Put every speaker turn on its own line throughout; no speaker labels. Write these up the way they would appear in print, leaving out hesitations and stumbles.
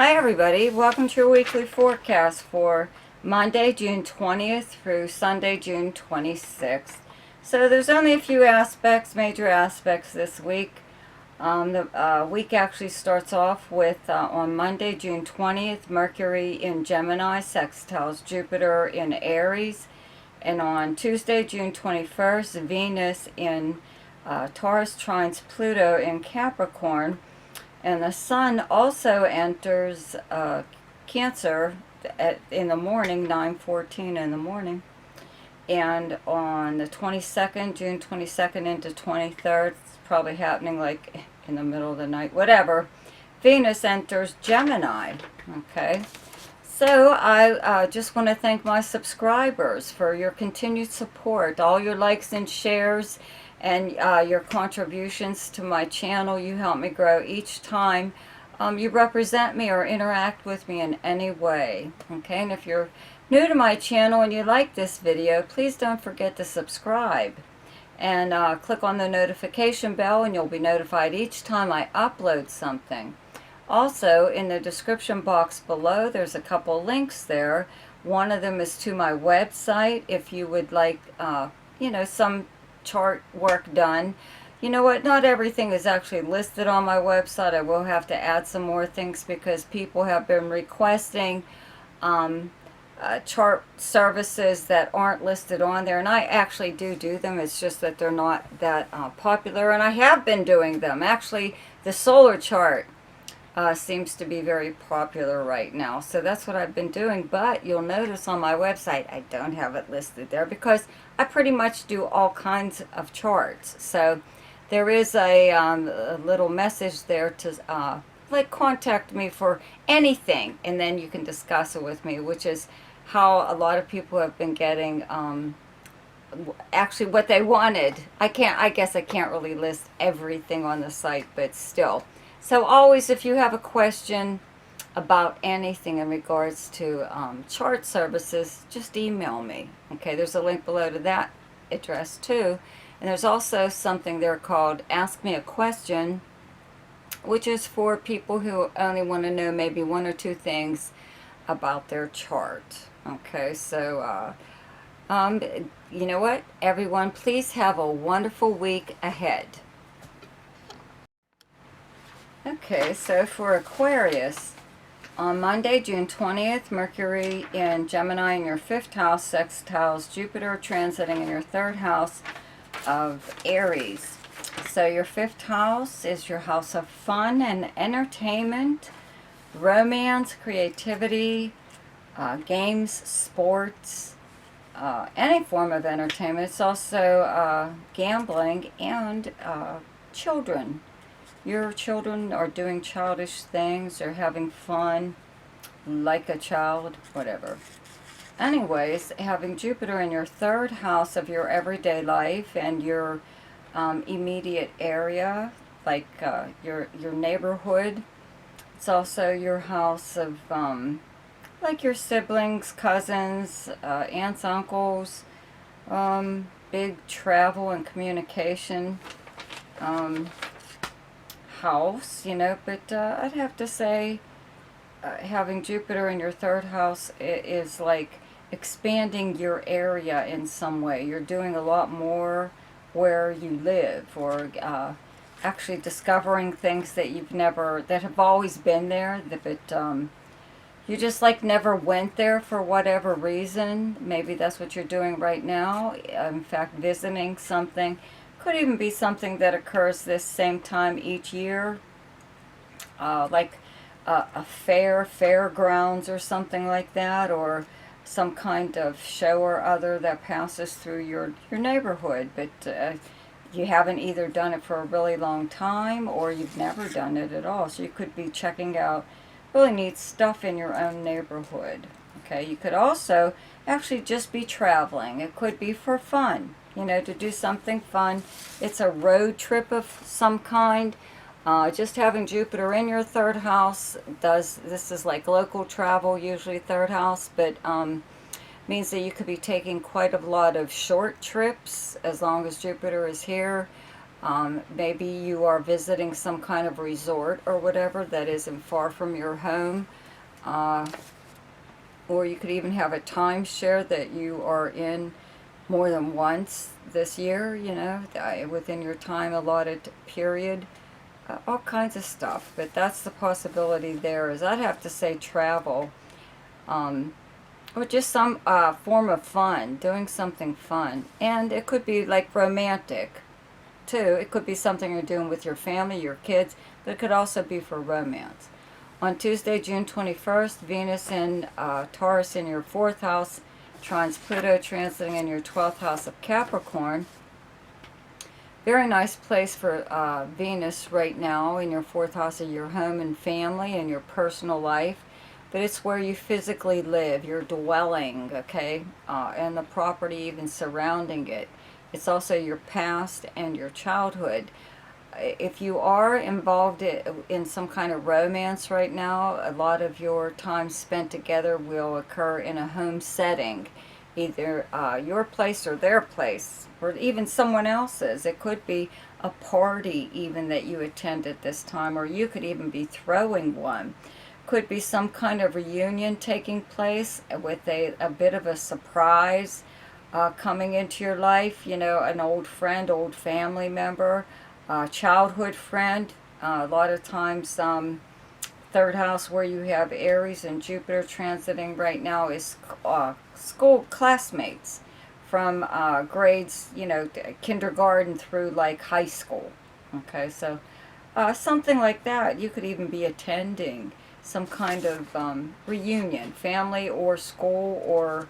Hi everybody, welcome to your weekly forecast for Monday, June 20th through Sunday, June 26th. So there's only a few major aspects this week. The week actually starts off with, on Monday, June 20th, Mercury in Gemini sextiles Jupiter in Aries. And on Tuesday, June 21st, Venus in Taurus trines Pluto in Capricorn. And the sun also enters Cancer in the morning, 9:14 in the morning. And on the 22nd, June 22nd into 23rd, it's probably happening like in the middle of the night, whatever, Venus enters Gemini. Okay. So I just want to thank my subscribers for your continued support, all your likes and shares, and your contributions to my channel. You help me grow each time you represent me or interact with me in any way. Okay, and if you're new to my channel and you like this video, please don't forget to subscribe. And click on the notification bell and you'll be notified each time I upload something. Also, in the description box below, there's a couple links there. One of them is to my website if you would like, some chart work done. You know what? Not everything is actually listed on my website. I will have to add some more things because people have been requesting chart services that aren't listed on there, and I actually do them. It's just that they're not that popular, and I have been doing them. Actually, the solar chart seems to be very popular right now. So that's what I've been doing. But you'll notice on my website, I don't have it listed there because I pretty much do all kinds of charts. So there is a little message there to contact me for anything, and then you can discuss it with me, which is how a lot of people have been getting actually what they wanted. I guess I can't really list everything on the site, but still. So always, if you have a question about anything in regards to chart services, just email me. Okay, there's a link below to that address too. And there's also something there called Ask Me a Question, which is for people who only want to know maybe one or two things about their chart. Okay, so you know what, everyone, please have a wonderful week ahead. Okay, so for Aquarius, on Monday, June 20th, Mercury in Gemini in your 5th house sextiles Jupiter transiting in your 3rd house of Aries. So your 5th house is your house of fun and entertainment, romance, creativity, games, sports, any form of entertainment. It's also gambling and children. Your children are doing childish things or having fun like a child, whatever. Anyways, having Jupiter in your 3rd house of your everyday life and your immediate area, like your neighborhood. It's also your house of like your siblings, cousins, aunts, uncles, big travel and communication house, but I'd have to say having Jupiter in your 3rd house is like expanding your area in some way. You're doing a lot more where you live, or actually discovering things that that have always been there, but you just like never went there for whatever reason. Maybe that's what you're doing right now. In fact, visiting something. Could even be something that occurs this same time each year, like a fairgrounds or something like that, or some kind of show or other that passes through your neighborhood, but you haven't either done it for a really long time or you've never done it at all. So you could be checking out really neat stuff in your own neighborhood. Okay, you could also actually just be traveling. It could be for fun, to do something fun. It's a road trip of some kind. Just having Jupiter in your 3rd house this is like local travel, usually 3rd house, but means that you could be taking quite a lot of short trips as long as Jupiter is here. Maybe you are visiting some kind of resort or whatever that isn't far from your home. Or you could even have a timeshare that you are in more than once this year, you know, within your time allotted period. All kinds of stuff. But that's the possibility there. Is I'd have to say travel. Or just some form of fun, doing something fun. And it could be like romantic, too. It could be something you're doing with your family, your kids, but it could also be for romance. On Tuesday, June 21st, Venus in Taurus in your 4th house, trines Pluto transiting in your 12th house of Capricorn. Very nice place for Venus right now in your 4th house of your home and family and your personal life. But it's where you physically live, your dwelling, okay, and the property even surrounding it. It's also your past and your childhood. If you are involved in some kind of romance right now, a lot of your time spent together will occur in a home setting, either your place or their place, or even someone else's. It could be a party even that you attend at this time, or you could even be throwing one. Could be some kind of reunion taking place with a bit of a surprise coming into your life. You know, an old friend, old family member, childhood friend. A lot of times, 3rd house where you have Aries and Jupiter transiting right now is school classmates from grades, you know, kindergarten through like high school. Okay, so something like that. You could even be attending some kind of reunion, family or school or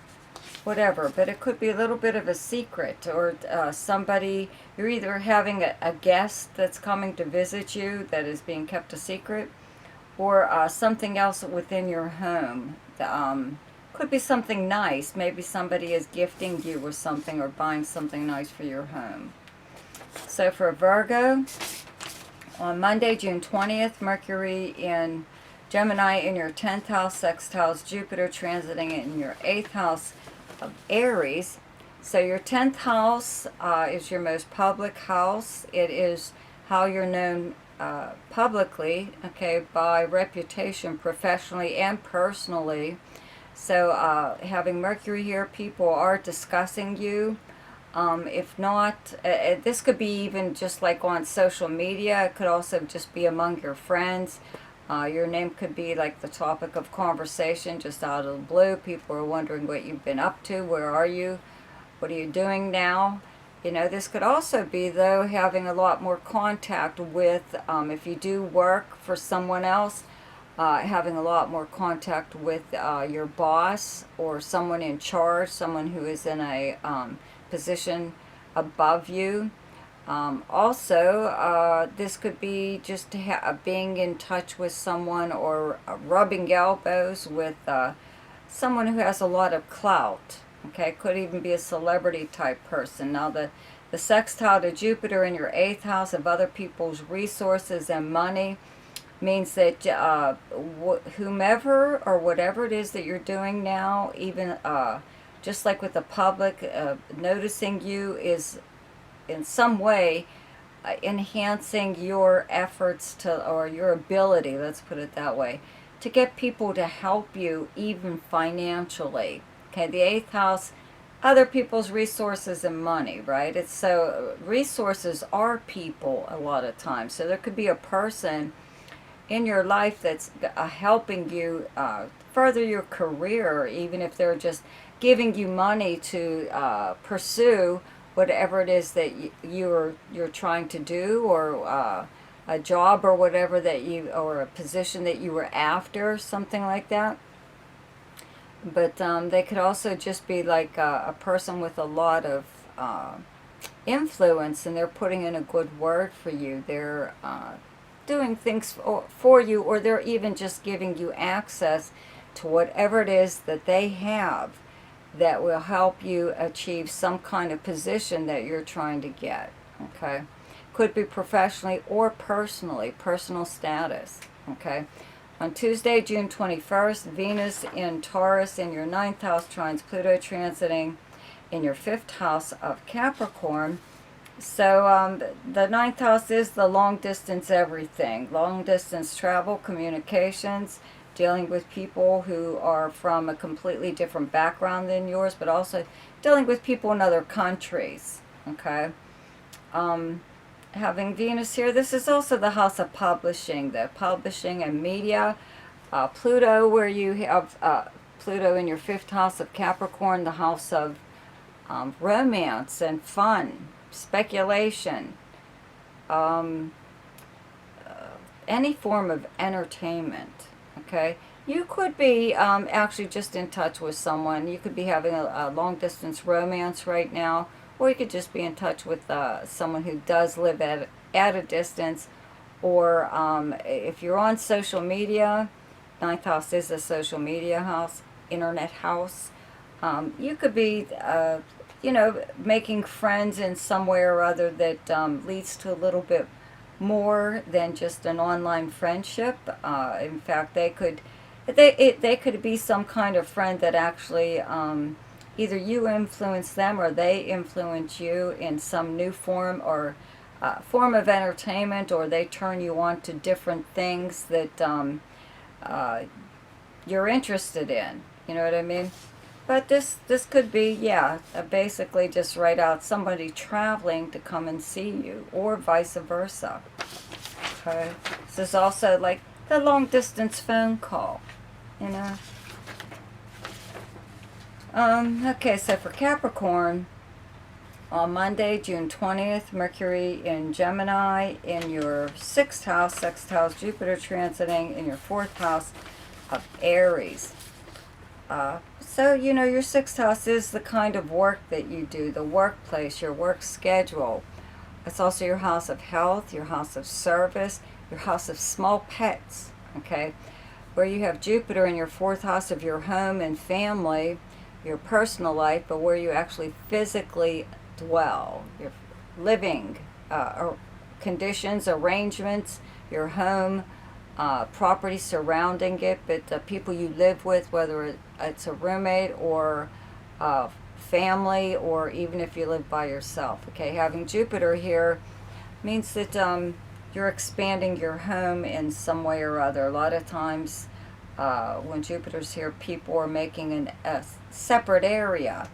whatever. But it could be a little bit of a secret, or somebody, you're either having a guest that's coming to visit you that is being kept a secret, or something else within your home. Could be something nice. Maybe somebody is gifting you with something or buying something nice for your home. So for Virgo, on Monday, June 20th, Mercury in Gemini in your 10th house, sextiles Jupiter transiting in your 8th house of Aries. So your 10th house is your most public house. It is how you're known publicly, okay, by reputation, professionally and personally. So having Mercury here, people are discussing you. If not, this could be even just like on social media. It could also just be among your friends. Your name could be like the topic of conversation just out of the blue. People are wondering what you've been up to. Where are you? What are you doing now? You know, this could also be, though, having a lot more contact with, if you do work for someone else, having a lot more contact with your boss or someone in charge, someone who is in a position above you. Also, this could be just being in touch with someone or rubbing elbows with someone who has a lot of clout. Okay, could even be a celebrity type person. Now, the sextile to Jupiter in your 8th house of other people's resources and money means that whomever or whatever it is that you're doing now, even just like with the public, noticing you is in some way enhancing your efforts to, or your ability, let's put it that way, to get people to help you even financially. Okay, the 8th house, other people's resources and money, right? It's so resources are people a lot of times. So there could be a person in your life that's helping you further your career, even if they're just giving you money to pursue whatever it is that you're trying to do, or a job or whatever that you, or a position that you were after, something like that. But they could also just be like a person with a lot of influence, and they're putting in a good word for you. They're doing things for you, or they're even just giving you access to whatever it is that they have that will help you achieve some kind of position that you're trying to get. Okay, could be professionally or personally, personal status. Okay, on Tuesday, June 21st, Venus in Taurus in your 9th house trines Pluto transiting in your 5th house of Capricorn. So the ninth house is the long distance everything. Long distance travel, communications, dealing with people who are from a completely different background than yours, but also dealing with people in other countries. Okay. Um, Having Venus here, this is also the house of publishing, the publishing and media. Pluto, where you have Pluto in your fifth house of Capricorn, the house of romance and fun, speculation, um, any form of entertainment. Okay, you could be actually just in touch with someone. You could be having a long distance romance right now, or you could just be in touch with someone who does live at a distance. Or if you're on social media, ninth house is a social media house, internet house. You could be, making friends in some way or other that leads to a little bit more than just an online friendship. In fact, they could be some kind of friend that actually either you influence them or they influence you in some new form or form of entertainment, or they turn you on to different things that you're interested in. You know what I mean? But this could be, yeah, basically just write out somebody traveling to come and see you, or vice versa. Okay, this is also like the long distance phone call, you know. Okay, so for Capricorn, on Monday, June 20th, Mercury in Gemini in your sixth house, Jupiter transiting in your fourth house of Aries. So, your sixth house is the kind of work that you do, the workplace, your work schedule. It's also your house of health, your house of service, your house of small pets, okay? Where you have Jupiter in your fourth house of your home and family, your personal life, but where you actually physically dwell, your living conditions, arrangements, your home, property surrounding it, but the people you live with, whether it's a roommate or family, or even if you live by yourself. Okay, having Jupiter here means that you're expanding your home in some way or other. A lot of times when Jupiter's here, people are making a separate area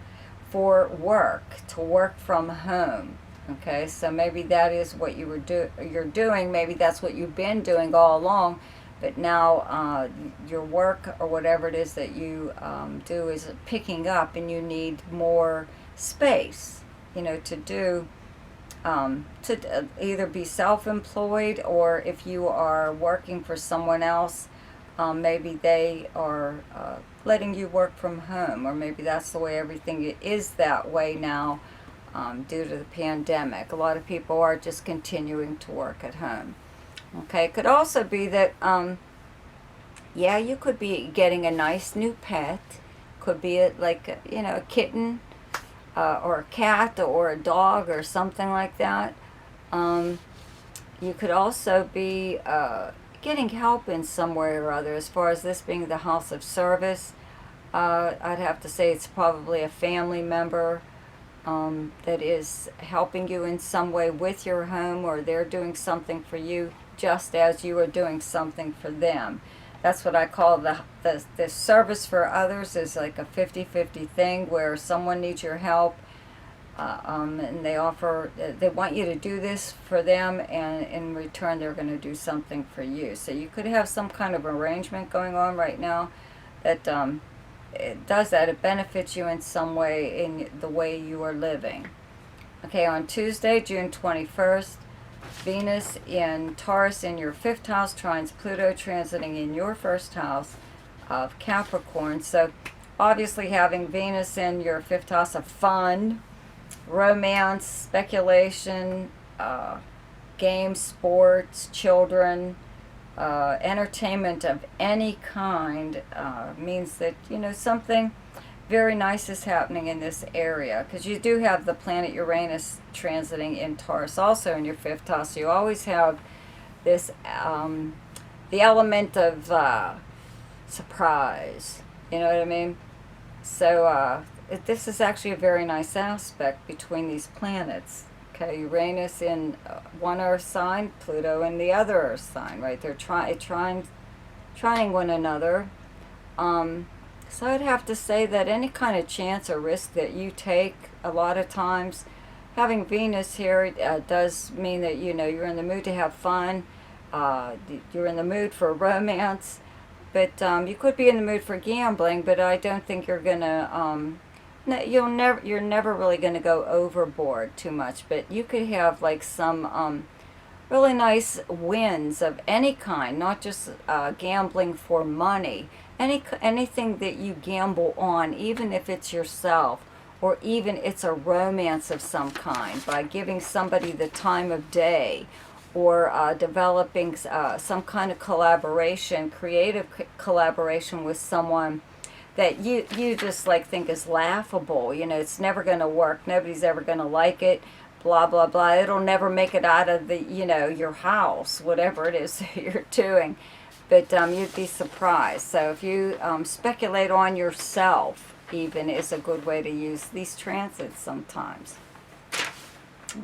for work, to work from home. Okay, so maybe that is what you're doing. Maybe that's what you've been doing all along, but now your work or whatever it is that you do is picking up, and you need more space, to do. To either be self-employed, or if you are working for someone else, maybe they are letting you work from home, or maybe that's the way everything is that way now. Due to the pandemic, a lot of people are just continuing to work at home. Okay, it could also be that, you could be getting a nice new pet. Could be a kitten, or a cat, or a dog, or something like that. You could also be getting help in some way or other. As far as this being the house of service, I'd have to say it's probably a family member that is helping you in some way with your home, or they're doing something for you just as you are doing something for them. That's what I call the service for others, is like a 50-50 thing, where someone needs your help, and they want you to do this for them, and in return they're going to do something for you. So you could have some kind of arrangement going on right now that it does that. It benefits you in some way in the way you are living. Okay, on Tuesday, June 21st, Venus in Taurus in your fifth house trines Pluto transiting in your first house of Capricorn. So obviously having Venus in your fifth house of fun, romance, speculation, games, sports, children, entertainment of any kind, means that something very nice is happening in this area, because you do have the planet Uranus transiting in Taurus also in your fifth house. So you always have this the element of surprise, you know what I mean? So this is actually a very nice aspect between these planets. Okay, Uranus in one earth sign, Pluto in the other earth sign, right? They're trying one another. So I'd have to say that any kind of chance or risk that you take, a lot of times, having Venus here does mean that, you know, you're in the mood to have fun, you're in the mood for romance, but you could be in the mood for gambling, but I don't think you're gonna, you're never really gonna go overboard too much, but you could have like some really nice wins of any kind, not just gambling for money. Anything that you gamble on, even if it's yourself, or even it's a romance of some kind, by giving somebody the time of day, or developing some kind of collaboration, creative collaboration with someone that you just like think is laughable. You know, it's never going to work. Nobody's ever going to like it. Blah blah blah. It'll never make it out of the, you know, your house, whatever it is that you're doing. But you'd be surprised. So if you speculate on yourself, even, is a good way to use these transits sometimes.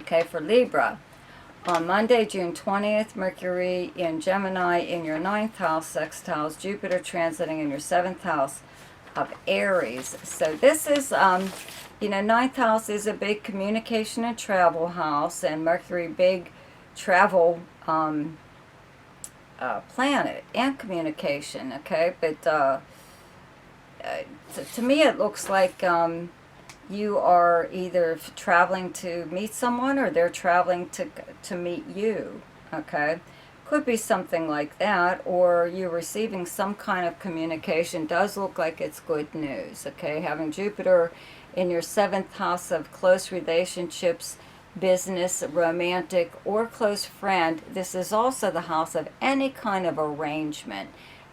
Okay, for Libra, on Monday, June 20th, Mercury in Gemini in your 9th house, sextiles Jupiter transiting in your 7th house of Aries. So this is, you know, 9th house is a big communication and travel house, and Mercury, big travel planet and communication, okay? But to me it looks like you are either traveling to meet someone, or they're traveling to meet you, okay? Could be something like that, or you're receiving some kind of communication. Does look like it's good news, okay? Having Jupiter in your 7th house of close relationships, business, romantic, or close friend. This is also the house of any kind of arrangement,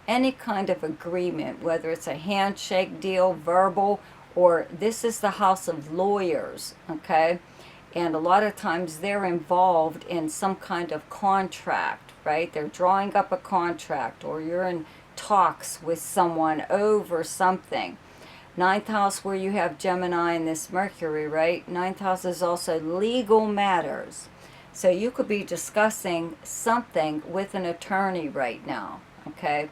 any kind of agreement, whether it's a handshake deal, verbal, or this is the house of lawyers, okay? And a lot of times they're involved in some kind of contract, right? They're drawing up a contract, or you're in talks with someone over something. 9th house, where you have Gemini and this Mercury, right? 9th house is also legal matters. So you could be discussing something with an attorney right now, okay?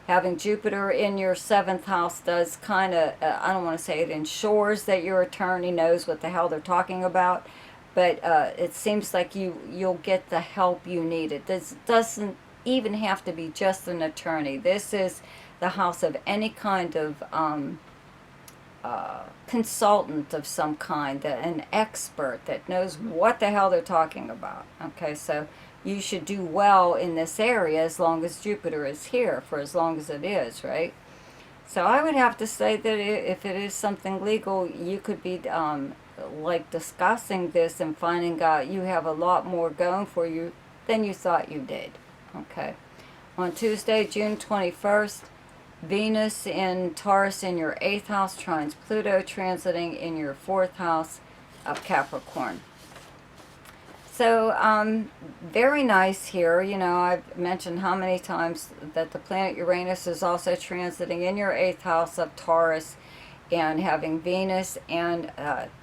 Having Jupiter in your 7th house does kind of, I don't want to say it ensures that your attorney knows what the hell they're talking about, but it seems like you'll get the help you need. It doesn't even have to be just an attorney. This is the house of any kind of consultant of some kind, an expert that knows what the hell they're talking about. Okay, so you should do well in this area as long as Jupiter is here, for as long as it is, right? So I would have to say that if it is something legal, you could be like discussing this and finding out you have a lot more going for you than you thought you did. Okay, on Tuesday, June 21st, Venus in Taurus in your 8th house trines Pluto transiting in your 4th house of Capricorn. So very nice here. You know, I've mentioned how many times that the planet Uranus is also transiting in your 8th house of Taurus, and having Venus and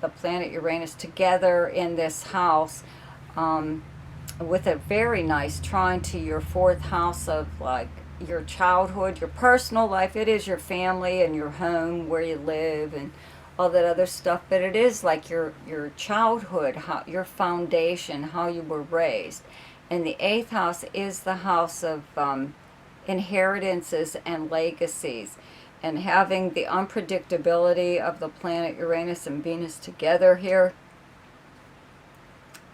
the planet Uranus together in this house with a very nice trine to your 4th house of, like, your childhood, your personal life. It is your family and your home, where you live and all that other stuff, but it is like your childhood, how, your foundation, how you were raised. And the 8th house is the house of inheritances and legacies. And having the unpredictability of the planet Uranus and Venus together here,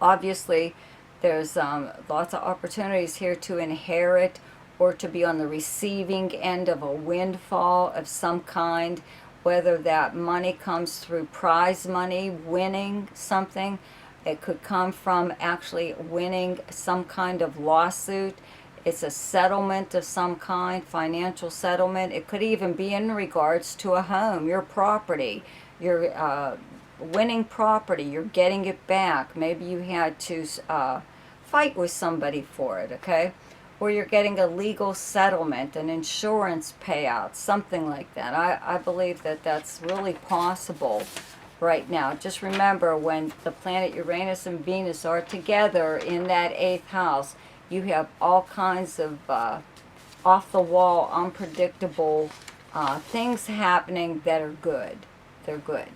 obviously there's lots of opportunities here to inherit, or to be on the receiving end of a windfall of some kind, whether that money comes through prize money, winning something. It could come from actually winning some kind of lawsuit. It's a settlement of some kind, financial settlement. It could even be in regards to a home, your property. You're winning property, you're getting it back. Maybe you had to fight with somebody for it, okay? Or you're getting a legal settlement, an insurance payout, something like that. I believe that that's really possible right now. Just remember, when the planet Uranus and Venus are together in that 8th house, you have all kinds of off-the-wall, unpredictable things happening that are good. They're good.